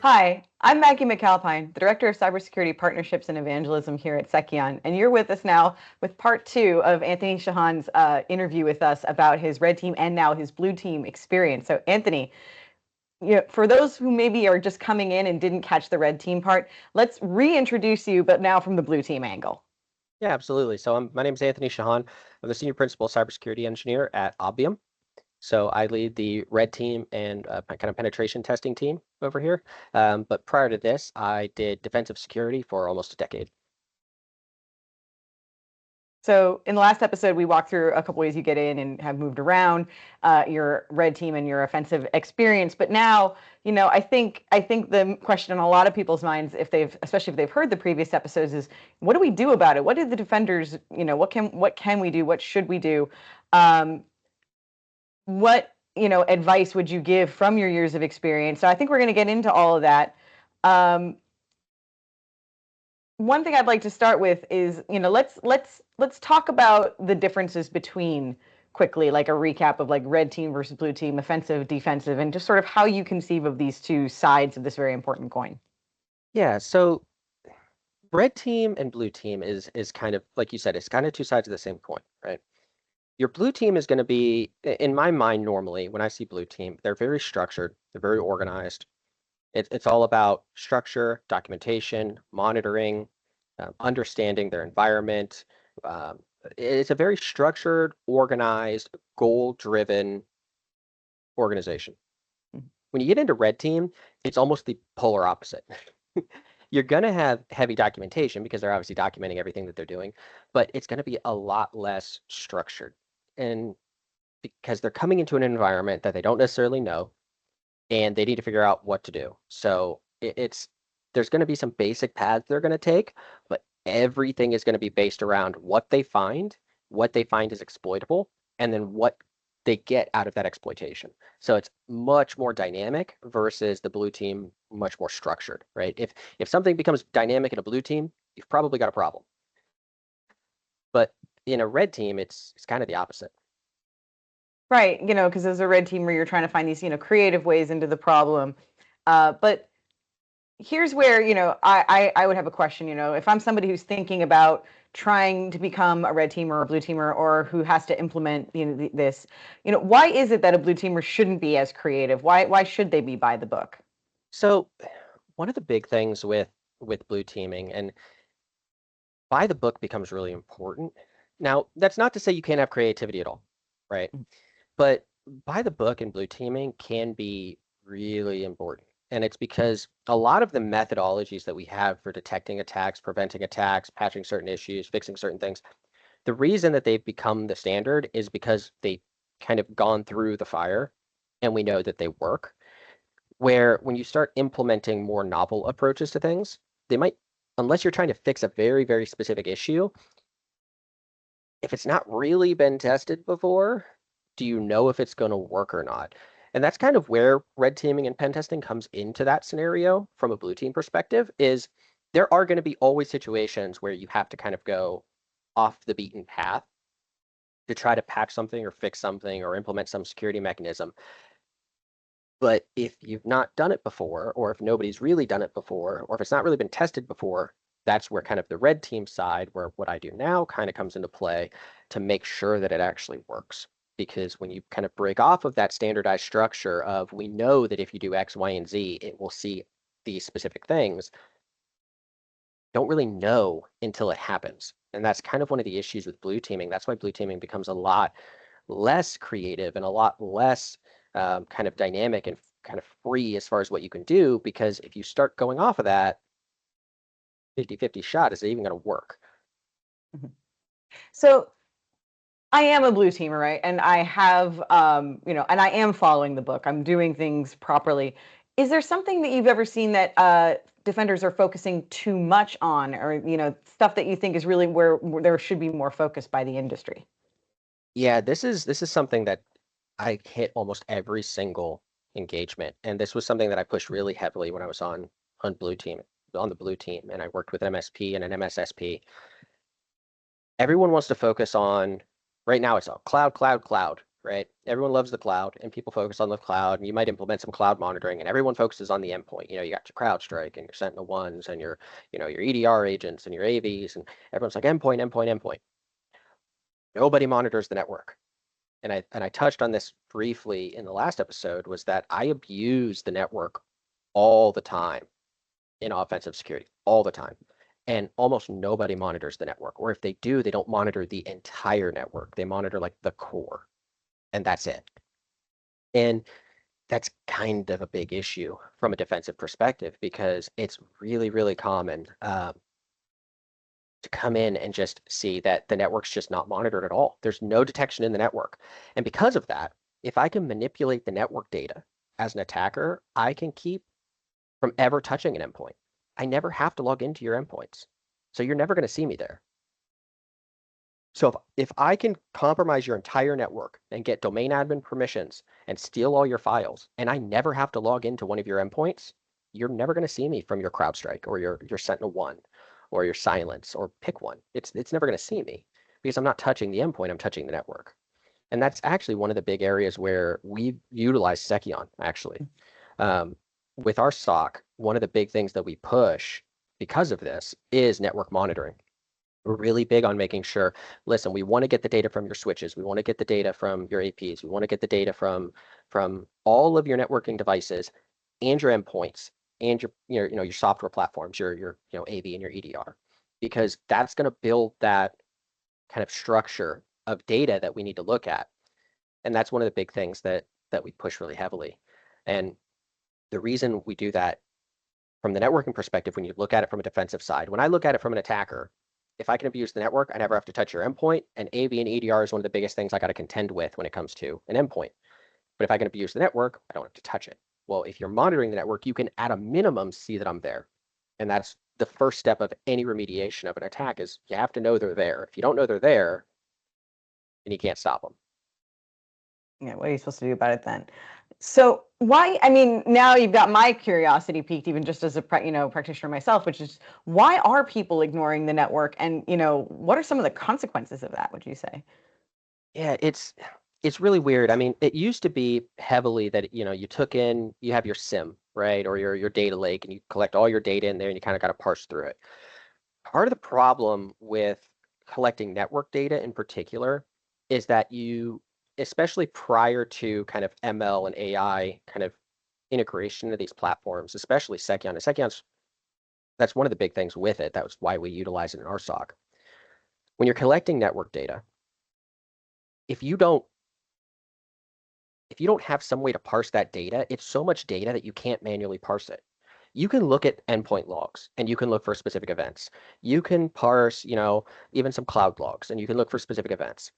Hi, I'm Maggie MacAlpine, the Director of Cybersecurity Partnerships and Evangelism here at Seceon, and you're with us now with part two of Anthony Cihan's interview with us about his red team and now his blue team experience. So, Anthony, for those who maybe are just coming in and didn't catch the red team part, let's reintroduce you, but now from the blue team angle. Yeah, absolutely. So my name is Anthony Cihan. I'm the Senior Principal Cybersecurity Engineer at Obvium. So I lead the red team and kind of penetration testing team over here. But prior to this, I did defensive security for almost a decade. So in the last episode, we walked through a couple ways you get in and have moved around your red team and your offensive experience. But now, I think the question on a lot of people's minds, especially if they've heard the previous episodes, is what do we do about it? What did the defenders, what can we do? What should we do? What advice would you give from your years of experience? So I think we're going to get into all of that. One thing I'd like to start with is, let's talk about the differences between quickly, like a recap of like red team versus blue team, offensive, defensive, and just sort of how you conceive of these two sides of this very important coin. Yeah, so red team and blue team is kind of, like you said, it's kind of two sides of the same coin, right? Your blue team is going to be, in my mind, normally, when I see blue team, they're very structured, they're very organized. It's all about structure, documentation, monitoring, understanding their environment. It's a very structured, organized, goal-driven organization. Mhm. When you get into red team, it's almost the polar opposite. You're going to have heavy documentation because they're obviously documenting everything that they're doing, but it's going to be a lot less structured. And because they're coming into an environment that they don't necessarily know, and they need to figure out what to do. So there's going to be some basic paths they're going to take, but everything is going to be based around what they find is exploitable, and then what they get out of that exploitation. So it's much more dynamic versus the blue team, much more structured, right? If something becomes dynamic in a blue team, you've probably got a problem. But in a red team, it's kind of the opposite. Right, because as a red teamer, you're trying to find these, creative ways into the problem. But here's where, I would have a question, if I'm somebody who's thinking about trying to become a red teamer or a blue teamer or who has to implement, this, why is it that a blue teamer shouldn't be as creative? Why should they be by the book? So one of the big things with blue teaming, and by the book becomes really important. Now, that's not to say you can't have creativity at all, right? But by the book and blue teaming can be really important. And it's because a lot of the methodologies that we have for detecting attacks, preventing attacks, patching certain issues, fixing certain things, the reason that they've become the standard is because they kind of gone through the fire and we know that they work. Where when you start implementing more novel approaches to things, they might, unless you're trying to fix a very, very specific issue, if it's not really been tested before, do you know if it's going to work or not? And that's kind of where red teaming and pen testing comes into that scenario from a blue team perspective, is there are going to be always situations where you have to kind of go off the beaten path to try to patch something or fix something or implement some security mechanism. But if you've not done it before, or if nobody's really done it before, or if it's not really been tested before, that's where kind of the red team side, where what I do now kind of comes into play to make sure that it actually works. Because when you kind of break off of that standardized structure of we know that if you do X, Y, and Z, it will see these specific things, don't really know until it happens. And that's kind of one of the issues with blue teaming. That's why blue teaming becomes a lot less creative and a lot less kind of dynamic and kind of free as far as what you can do, because if you start going off of that 50-50 shot, is it even going to work? Mhm. So I am a blue teamer, right? And I have, and I am following the book. I'm doing things properly. Is there something that you've ever seen that defenders are focusing too much on, or stuff that you think is really where there should be more focus by the industry? Yeah, this is something that I hit almost every single engagement, and this was something that I pushed really heavily when I was on blue team on the blue team, and I worked with an MSP and an MSSP. Everyone wants to focus on, right now it's all cloud, cloud, cloud, right? Everyone loves the cloud, and people focus on the cloud, and you might implement some cloud monitoring, and everyone focuses on the endpoint. You got your CrowdStrike and your Sentinel-1s and your EDR agents and your AVs, and everyone's like endpoint, endpoint, endpoint. Nobody monitors the network. And I touched on this briefly in the last episode, was that I abuse the network all the time in offensive security, all the time. And almost nobody monitors the network. Or if they do, they don't monitor the entire network. They monitor like the core, and that's it. And that's kind of a big issue from a defensive perspective, because it's really, really common to come in and just see that the network's just not monitored at all. There's no detection in the network. And because of that, if I can manipulate the network data as an attacker, I can keep from ever touching an endpoint. I never have to log into your endpoints. So you're never going to see me there. So if I can compromise your entire network and get domain admin permissions and steal all your files, and I never have to log into one of your endpoints, you're never going to see me from your CrowdStrike or your Sentinel-1 or your Silence, or pick one. It's never going to see me, because I'm not touching the endpoint, I'm touching the network. And that's actually one of the big areas where we utilize Seceon, actually. With our SOC, one of the big things that we push because of this is network monitoring. We're really big on making sure, listen, we want to get the data from your switches. We want to get the data from your APs. We want to get the data from all of your networking devices and your endpoints and your software platforms, your AV and your EDR, because that's going to build that kind of structure of data that we need to look at. And that's one of the big things that we push really heavily. And the reason we do that from the networking perspective, when you look at it from a defensive side, when I look at it from an attacker, if I can abuse the network, I never have to touch your endpoint. And AV and EDR is one of the biggest things I got to contend with when it comes to an endpoint. But if I can abuse the network, I don't have to touch it. Well, if you're monitoring the network, you can at a minimum see that I'm there. And that's the first step of any remediation of an attack, is you have to know they're there. If you don't know they're there, then you can't stop them. Yeah, what are you supposed to do about it then? So why, I mean, now you've got my curiosity piqued, even just as a practitioner myself, which is, why are people ignoring the network? And what are some of the consequences of that, would you say? Yeah, it's really weird. I mean, it used to be heavily that you have your SIM, right, or your data lake, and you collect all your data in there, and you kind of got to parse through it. Part of the problem with collecting network data in particular is that especially prior to kind of ML and AI kind of integration into these platforms, especially Seceon. And that's one of the big things with it. That was why we utilize it in our SOC. When you're collecting network data, if you don't have some way to parse that data, it's so much data that you can't manually parse it. You can look at endpoint logs and you can look for specific events. You can parse, even some cloud logs, and you can look for specific events.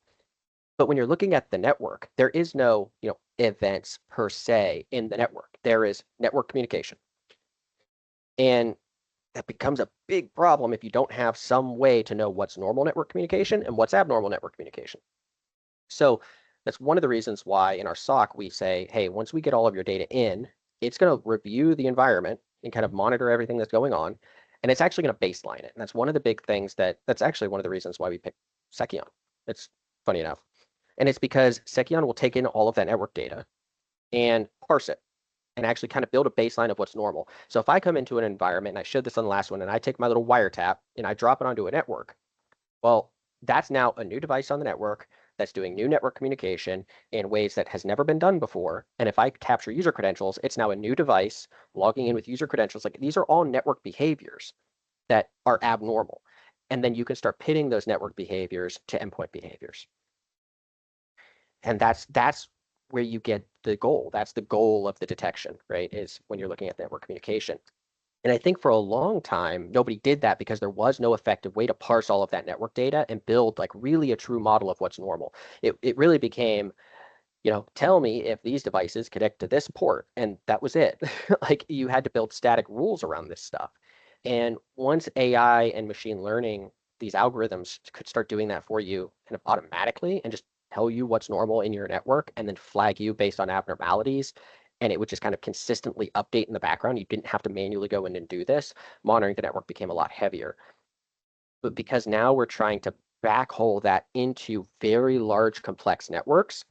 But when you're looking at the network, there is no, events per se in the network. There is network communication. And that becomes a big problem if you don't have some way to know what's normal network communication and what's abnormal network communication. So that's one of the reasons why in our SOC we say, hey, once we get all of your data in, it's going to review the environment and kind of monitor everything that's going on. And it's actually going to baseline it. And that's one of the big things that's actually one of the reasons why we picked Seceon. It's funny enough. And it's because Seceon will take in all of that network data and parse it and actually kind of build a baseline of what's normal. So if I come into an environment, and I showed this on the last one, and I take my little wiretap and I drop it onto a network, well, that's now a new device on the network that's doing new network communication in ways that has never been done before. And if I capture user credentials, it's now a new device logging in with user credentials. Like, these are all network behaviors that are abnormal. And then you can start pitting those network behaviors to endpoint behaviors. And that's where you get the goal. That's the goal of the detection, right? Is when you're looking at network communication. And I think for a long time, nobody did that because there was no effective way to parse all of that network data and build like really a true model of what's normal. It really became, tell me if these devices connect to this port, and that was it. Like, you had to build static rules around this stuff. And once AI and machine learning, these algorithms could start doing that for you kind of automatically and just tell you what's normal in your network and then flag you based on abnormalities, and it would just kind of consistently update in the background. You didn't have to manually go in and do this. Monitoring the network became a lot heavier. But because now we're trying to backhole that into very large, complex networks,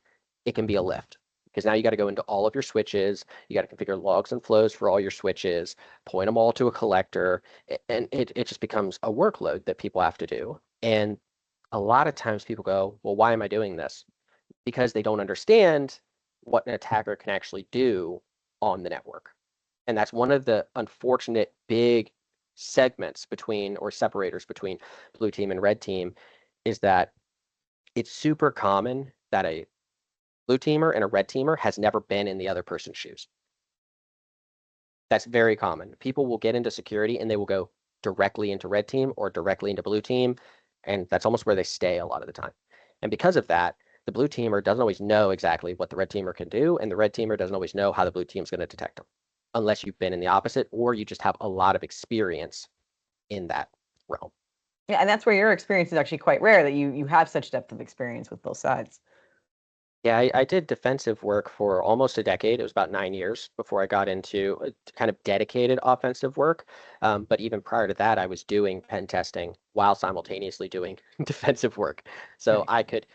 it can be a lift because now you got to go into all of your switches. You got to configure logs and flows for all your switches, point them all to a collector, and it just becomes a workload that people have to do. And a lot of times people go, well, why am I doing this? Because they don't understand what an attacker can actually do on the network. And that's one of the unfortunate big segments between or separators between blue team and red team is that it's super common that a blue teamer and a red teamer has never been in the other person's shoes. That's very common. People will get into security and they will go directly into red team or directly into blue team, and that's almost where they stay a lot of the time. And because of that, the blue teamer doesn't always know exactly what the red teamer can do, and the red teamer doesn't always know how the blue team is going to detect them, unless you've been in the opposite or you just have a lot of experience in that realm. Yeah, and that's where your experience is actually quite rare, that you have such depth of experience with both sides. Yeah, I did defensive work for almost a decade. It was about 9 years before I got into kind of dedicated offensive work. But even prior to that, I was doing pen testing while simultaneously doing defensive work. So Right. I could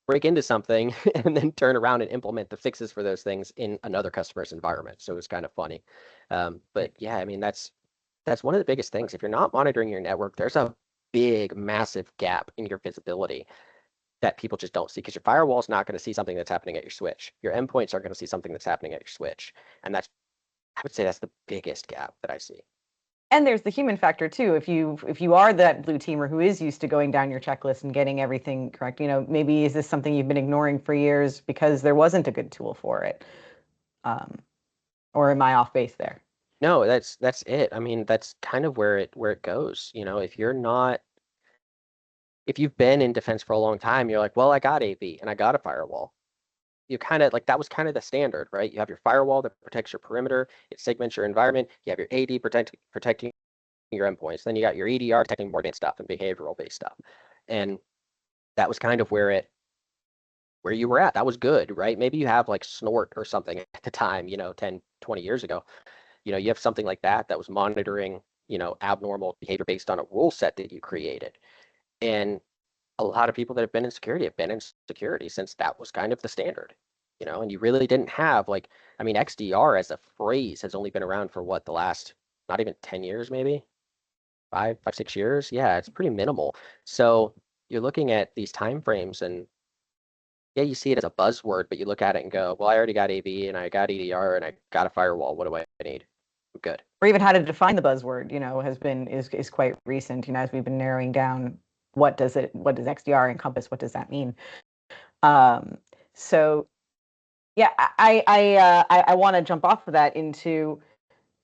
break into something and then turn around and implement the fixes for those things in another customer's environment. So it was kind of funny. But yeah, I mean, that's one of the biggest things. If you're not monitoring your network, there's a big, massive gap in your visibility that people just don't see because your firewall is not going to see something that's happening at your switch. Your endpoints are going to see something that's happening at your switch. And I would say that's the biggest gap that I see. And there's the human factor too. If you are that blue teamer who is used to going down your checklist and getting everything correct, maybe is this something you've been ignoring for years because there wasn't a good tool for it? Or am I off base there? No, that's it. I mean, that's kind of where it goes. If you've been in defense for a long time, you're like, well, I got AV and I got a firewall. You kind of like that was kind of the standard, right? You have your firewall that protects your perimeter, it segments your environment. You have your AD protecting your endpoints. Then you got your EDR protecting more advanced stuff and behavioral based stuff. And that was kind of where you were at. That was good, right? Maybe you have like Snort or something at the time, 10, 20 years ago. You have something like that was monitoring, abnormal behavior based on a rule set that you created. And a lot of people that have been in security since that was kind of the standard, and you really didn't have XDR as a phrase has only been around for what, the last, not even 10 years, maybe 6 years. Yeah, it's pretty minimal. So you're looking at these time frames and yeah, you see it as a buzzword, but you look at it and go, well, I already got AV and I got EDR and I got a firewall. What do I need? I'm good. Or even how to define the buzzword, is quite recent, as we've been narrowing down what does XDR encompass, what does that mean? Um, so yeah, I want to jump off of that into,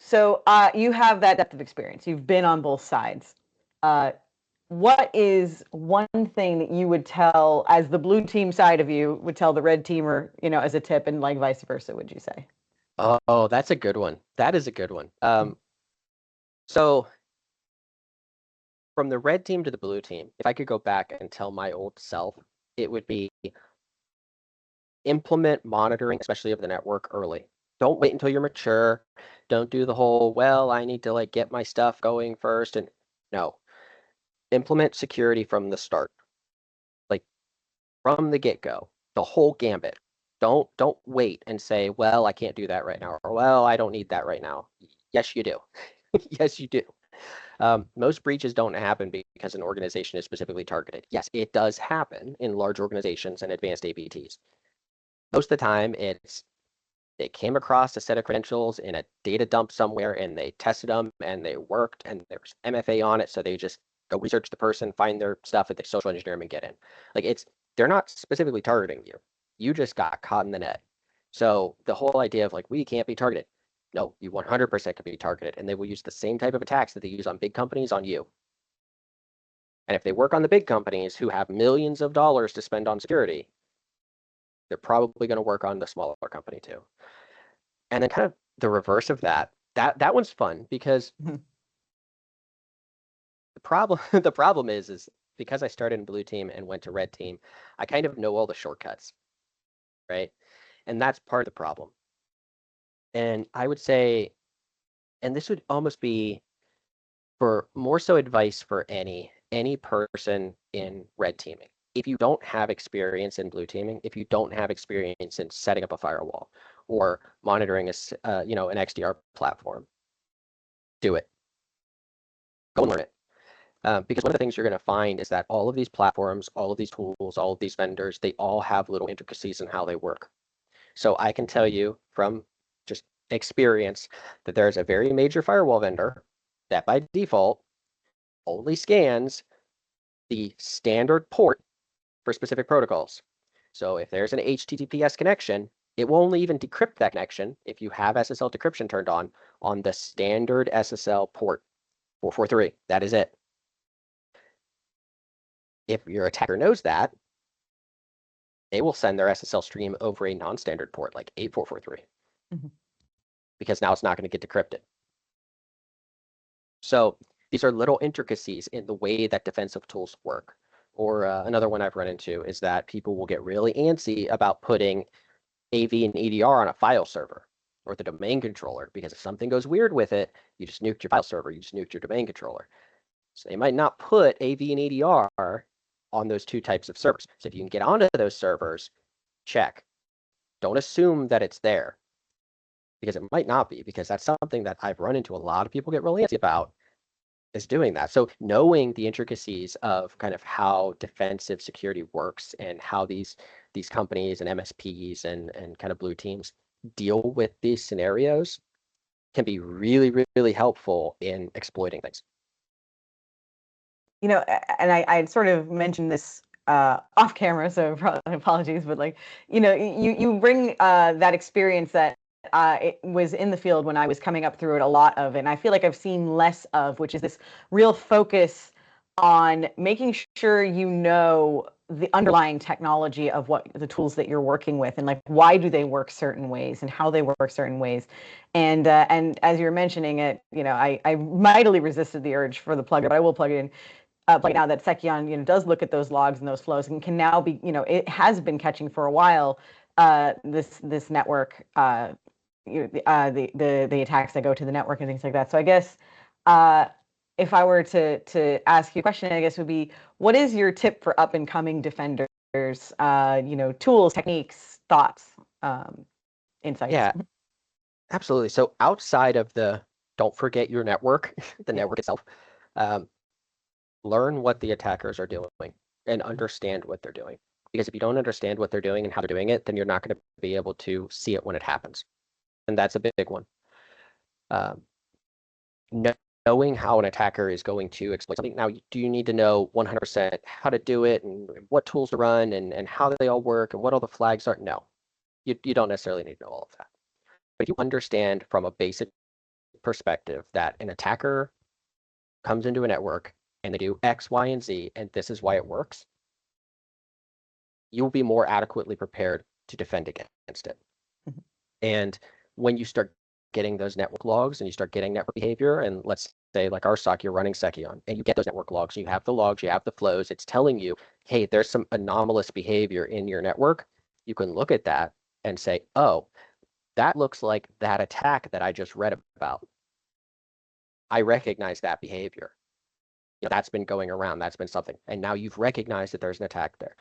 so you have that depth of experience. You've been on both sides. What is one thing that you would tell, as the blue team side of you would tell the red teamer, as a tip, and like vice versa, would you say? Oh, that's a good one. That is a good one. So from the red team to the blue team, if I could go back and tell my old self, it would be implement monitoring, especially of the network, early. Don't wait until you're mature. Don't do the whole, well, I need to like get my stuff going first. And no, implement security from the start, like from the get-go, the whole gambit. Don't wait and say, well, I can't do that right now, or well, I don't need that right now. Yes, you do. Yes, you do. Most breaches don't happen because an organization is specifically targeted. Yes, it does happen in large organizations and advanced APTs. Most of the time, they came across a set of credentials in a data dump somewhere and they tested them and they worked and there was MFA on it. So they just go research the person, find their stuff, and they social engineer them and get in. They're not specifically targeting you. You just got caught in the net. So the whole idea of like, we can't be targeted. No, you 100% can be targeted, and they will use the same type of attacks that they use on big companies on you. And if they work on the big companies who have millions of dollars to spend on security, they're probably going to work on the smaller company too. And then kind of the reverse of that one's fun because Mhm. the problem is because I started in blue team and went to red team, I kind of know all the shortcuts, right? And that's part of the problem. And I would say, and this would almost be for more so advice for any person in red teaming. if you don't have experience in blue teaming, if you don't have experience in setting up a firewall or monitoring an XDR platform, do it. Go and learn it. Because one of the things you're going to find is that all of these platforms, all of these tools, all of these vendors, they all have little intricacies in how they work. So I can tell you from just experience that there's a very major firewall vendor that by default only scans the standard port for specific protocols. So if there's an HTTPS connection, it will only even decrypt that connection if you have SSL decryption turned on the standard SSL port 443. That is it. If your attacker knows that, they will send their SSL stream over a non-standard port like 8443 because now it's not going to get decrypted. So these are little intricacies in the way that defensive tools work. Or another one I've run into is that people will get really antsy about putting AV and EDR on a file server or the domain controller, because if something goes weird with it, you just nuked your file server, you just nuked your domain controller. So they might not put AV and EDR on those two types of servers. So if you can get onto those servers, check. Don't assume that it's there, because it might not be, because that's something that I've run into a lot of people get really antsy about, is doing that. So knowing the intricacies of kind of how defensive security works and how these companies and MSPs and kind of blue teams deal with these scenarios can be really, really helpful in exploiting things. And I sort of mentioned this off camera, so apologies, but you bring that experience that it was in the field when I was coming up through it, a lot of, and I feel like I've seen less of, which is this real focus on making sure you know the underlying technology of what the tools that you're working with, and why do they work certain ways and how they work certain ways. And as you're mentioning it, I mightily resisted the urge for the plug, but I will plug it in. Like now that Seceon, does look at those logs and those flows and can now be, it has been catching for a while, this network, the attacks that go to the network and things like that. So I guess if I were to ask you a question, I guess would be, what is your tip for up and coming defenders? Tools, techniques, thoughts, insights. Yeah, absolutely. So outside of don't forget your network, the network itself, learn what the attackers are doing and understand what they're doing. Because if you don't understand what they're doing and how they're doing it, then you're not going to be able to see it when it happens. And that's a big one. Knowing how an attacker is going to exploit something. Now, do you need to know 100% how to do it and what tools to run and how they all work and what all the flags are? No, you don't necessarily need to know all of that. But you understand from a basic perspective that an attacker comes into a network and they do X, Y, and Z, and this is why it works, you will be more adequately prepared to defend against it. And when you start getting those network logs and you start getting network behavior, and let's say like our SOC, you're running Seceon, and you get those network logs, you have the logs, you have the flows, it's telling you, hey, there's some anomalous behavior in your network. You can look at that and say, oh, that looks like that attack that I just read about. I recognize that behavior. That's been going around, that's been something. And now you've recognized that there's an attack there.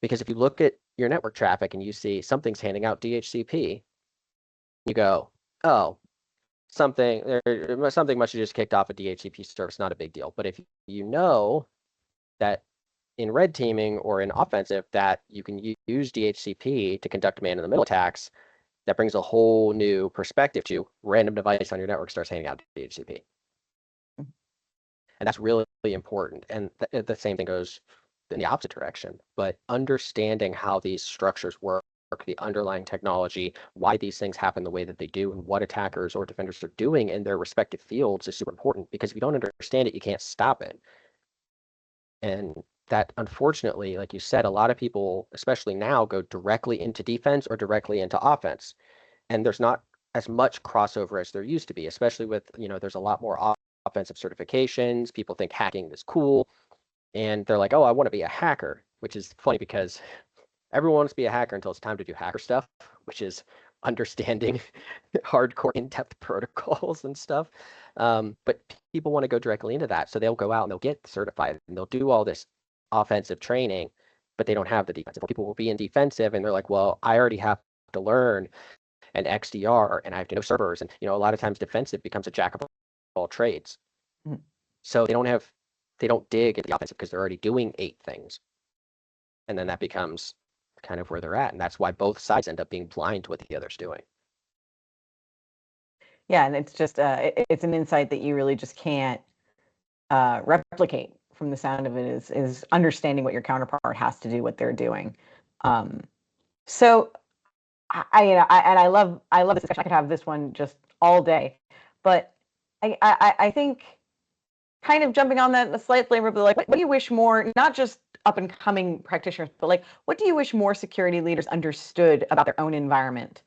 Because if you look at your network traffic and you see something's handing out DHCP, you go, oh, something must have just kicked off a DHCP service, not a big deal. But if you know that in red teaming or in offensive that you can use DHCP to conduct man-in-the-middle attacks, that brings a whole new perspective to random device on your network starts handing out DHCP. And that's really, really important. And the same thing goes in the opposite direction. But understanding how these structures work, the underlying technology, why these things happen the way that they do, and what attackers or defenders are doing in their respective fields is super important, because if you don't understand it, you can't stop it. And that, unfortunately, like you said, a lot of people, especially now, go directly into defense or directly into offense. And there's not as much crossover as there used to be, especially with, there's a lot more offensive certifications. People think hacking is cool. And they're like, oh, I want to be a hacker, which is funny because everyone wants to be a hacker until it's time to do hacker stuff, which is understanding hardcore in-depth protocols and stuff. But people want to go directly into that. So they'll go out and they'll get certified and they'll do all this offensive training but they don't have the defensive. People will be in defensive and they're like, well, I already have to learn an XDR and I have to know servers. And, a lot of times defensive becomes a jack of all trades. Mhm. So they don't dig at the offensive because they're already doing 8 things. And then that becomes kind of where they're at. And that's why both sides end up being blind to what the other's doing. Yeah, and it's just it's an insight that you really just can't replicate from the sound of it is understanding what your counterpart has to do, what they're doing. So I love this discussion. I could have this one just all day, but I think kind of jumping on that slight flavor, but like, what do you wish more, not just up and coming practitioners, but like, what do you wish more security leaders understood about their own environment?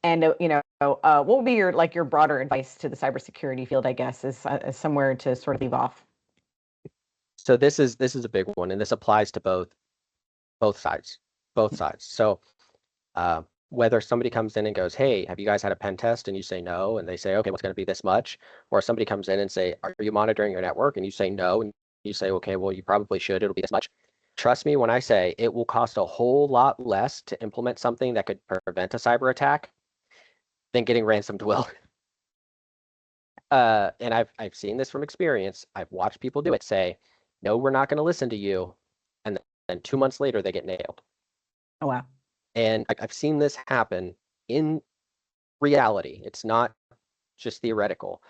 And what would be your broader advice to the cybersecurity field? I guess is somewhere to sort of leave off. So this is a big one, and this applies to both sides. So whether somebody comes in and goes, hey, have you guys had a pen test? And you say no, and they say, okay, what's going to be this much? Or somebody comes in and say, are you monitoring your network? And you say no, and you say, okay, well, you probably should. It'll be this much. Trust me when I say it will cost a whole lot less to implement something that could prevent a cyber attack than getting ransomed will. And I've seen this from experience. I've watched people do it. Say, no, we're not going to listen to you, and then 2 months later they get nailed. Oh wow. And I've seen this happen in reality. It's not just theoretical.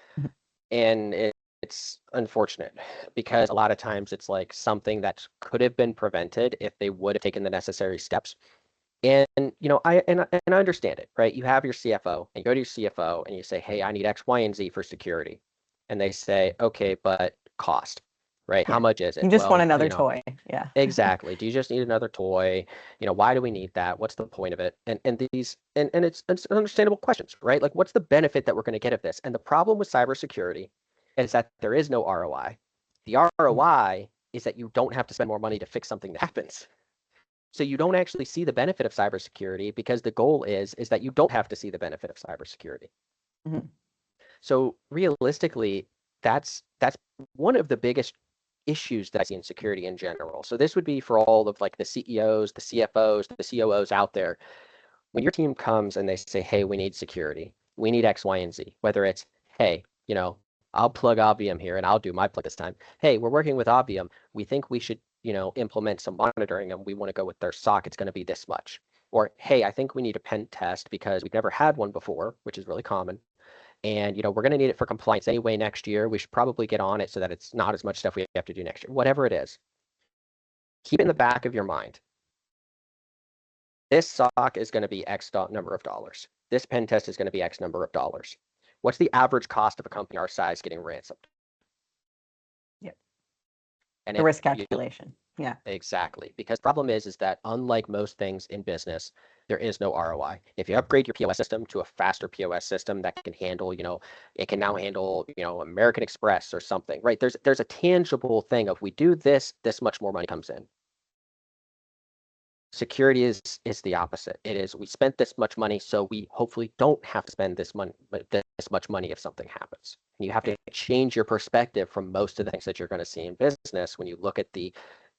And it's unfortunate because a lot of times it's like something that could have been prevented if they would have taken the necessary steps. And I understand it, right? You have your CFO and you go to your CFO and you say, hey, I need X, Y, and Z for security. And they say, okay, but cost, right? Yeah. How much is it? You just want Well, another toy. Yeah. exactly. Do you just need another toy? Why do we need that? What's the point of it? And it's understandable questions, right? Like, what's the benefit that we're going to get of this? And the problem with cybersecurity is that there is no ROI. The ROI is that you don't have to spend more money to fix something that happens. So you don't actually see the benefit of cybersecurity because the goal is that you don't have to see the benefit of cybersecurity. Mm-hmm. So realistically, that's one of the biggest issues that I see in security in general. So this would be for all of like the CEOs, the CFOs, the COOs out there. When your team comes and they say, hey, we need security, we need X, Y, and Z, whether it's, hey, I'll plug Obvium here and I'll do my plug this time. Hey, we're working with Obvium. We think we should, implement some monitoring and we want to go with their SOC. It's going to be this much. Or, hey, I think we need a pen test because we've never had one before, which is really common. And we're going to need it for compliance anyway next year. We should probably get on it so that it's not as much stuff we have to do next year. Whatever it is, keep it in the back of your mind. This SOC is going to be X number of dollars. This pen test is going to be X number of dollars. What's the average cost of a company our size getting ransomed? Yep. And the risk calculation. Yeah. Exactly. Because the problem is that unlike most things in business, there is no ROI. If you upgrade your POS system to a faster POS system that can handle, it can now handle, American Express or something, right? There's a tangible thing of we do this much more money comes in. Security is the opposite. It is we spent this much money, so we hopefully don't have to spend this much money if something happens. And you have to change your perspective from most of the things that you're going to see in business when you look at the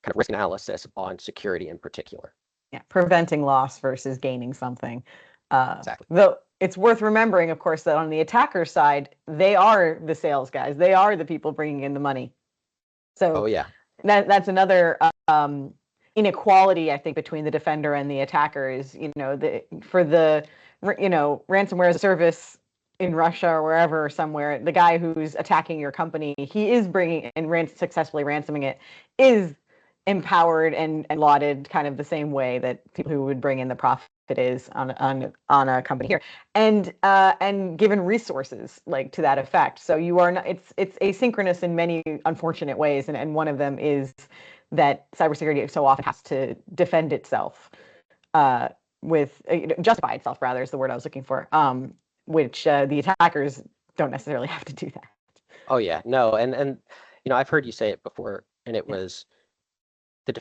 kind of risk analysis on security in particular. Yeah, preventing loss versus gaining something. Exactly. Though it's worth remembering, of course, that on the attacker side, they are the sales guys. They are the people bringing in the money. So oh yeah, that's another inequality, I think, between the defender and the attacker is, for the, ransomware as a service in Russia or wherever, somewhere, the guy who's attacking your company, he is bringing and successfully ransoming it, is empowered and lauded kind of the same way that people who would bring in the profit is on a company here, and given resources like to that effect. So you are not, it's asynchronous in many unfortunate ways, and one of them is that cybersecurity so often has to defend itself, with justify itself, rather, is the word I was looking for, which the attackers don't necessarily have to do that. oh yeah, no, and I've heard you say it before, and it was the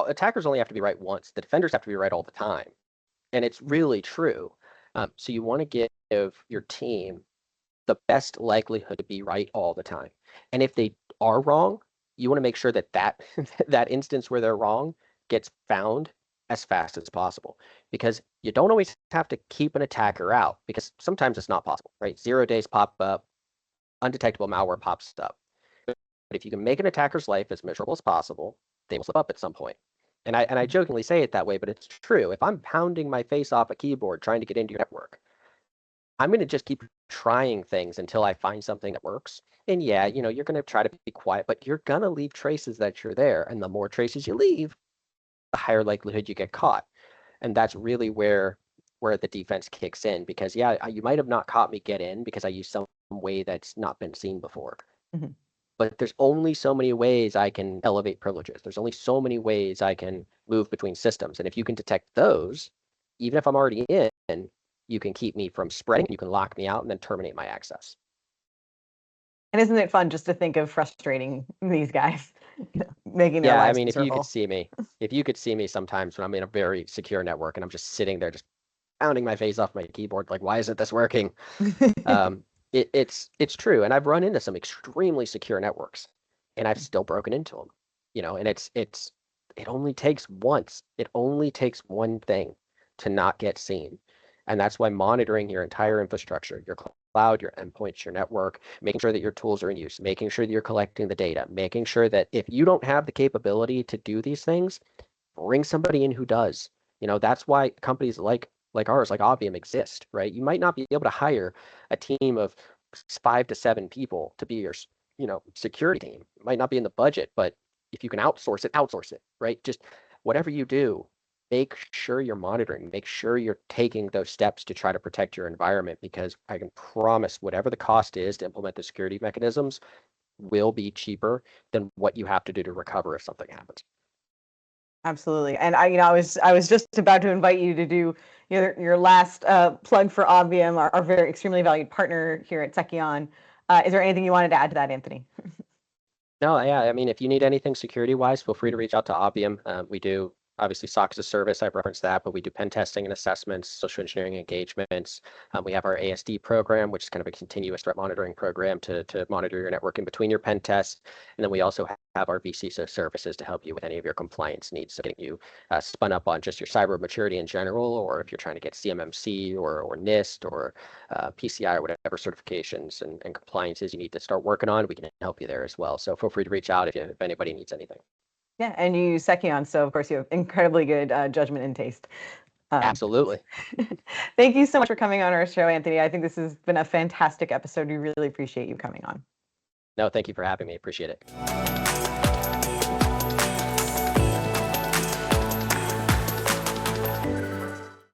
attackers only have to be right once. The defenders have to be right all the time, and it's really true. So you want to give your team the best likelihood to be right all the time, and if they are wrong, you want to make sure that that instance where they're wrong gets found as fast as possible, because you don't always have to keep an attacker out, because sometimes it's not possible, right? 0 days pop up, undetectable malware pops up. But if you can make an attacker's life as miserable as possible, they will slip up at some point. And I jokingly say it that way, but it's true. If I'm pounding my face off a keyboard trying to get into your network, I'm going to just keep trying things until I find something that works. And yeah, you're going to try to be quiet, but you're going to leave traces that you're there. And the more traces you leave, the higher likelihood you get caught. And that's really where the defense kicks in, because yeah, you might have not caught me get in because I used some way that's not been seen before. Mm-hmm. But there's only so many ways I can elevate privileges. There's only so many ways I can move between systems. And if you can detect those, even if I'm already in, you can keep me from spreading, you can lock me out and then terminate my access. And isn't it fun just to think of frustrating these guys, making their lives miserable? If you could see me sometimes when I'm in a very secure network and I'm just sitting there just pounding my face off my keyboard, like, why isn't this working? It's true. And I've run into some extremely secure networks and I've still broken into them, and it only takes once. It only takes one thing to not get seen. And that's why monitoring your entire infrastructure, your cloud, your endpoints, your network, making sure that your tools are in use, making sure that you're collecting the data, making sure that if you don't have the capability to do these things, bring somebody in who does. That's why companies like ours, like Obvium, exist, right? You might not be able to hire a team of 5 to 7 people to be your, security team. It might not be in the budget, but if you can outsource it, right? Just whatever you do, make sure you're monitoring, make sure you're taking those steps to try to protect your environment, because I can promise whatever the cost is to implement the security mechanisms will be cheaper than what you have to do to recover if something happens. Absolutely. And I was just about to invite you to do your last plug for Obvium, our very extremely valued partner here at Seceon. Is there anything you wanted to add to that, Anthony? No, yeah, I mean, if you need anything security-wise, feel free to reach out to Obvium. We do, obviously, SOC as a service, I've referenced that, but we do pen testing and assessments, social engineering engagements. We have our ASD program, which is kind of a continuous threat monitoring program to monitor your network in between your pen tests. And then we also have our vCISO services to help you with any of your compliance needs, so getting you spun up on just your cyber maturity in general, or if you're trying to get CMMC or NIST or PCI or whatever certifications and compliances you need to start working on, we can help you there as well. So feel free to reach out if anybody needs anything. Yeah, and you use Seceon, so of course you have incredibly good judgment and taste. Absolutely. Thank you so much for coming on our show, Anthony. I think this has been a fantastic episode. We really appreciate you coming on. No, thank you for having me. Appreciate it.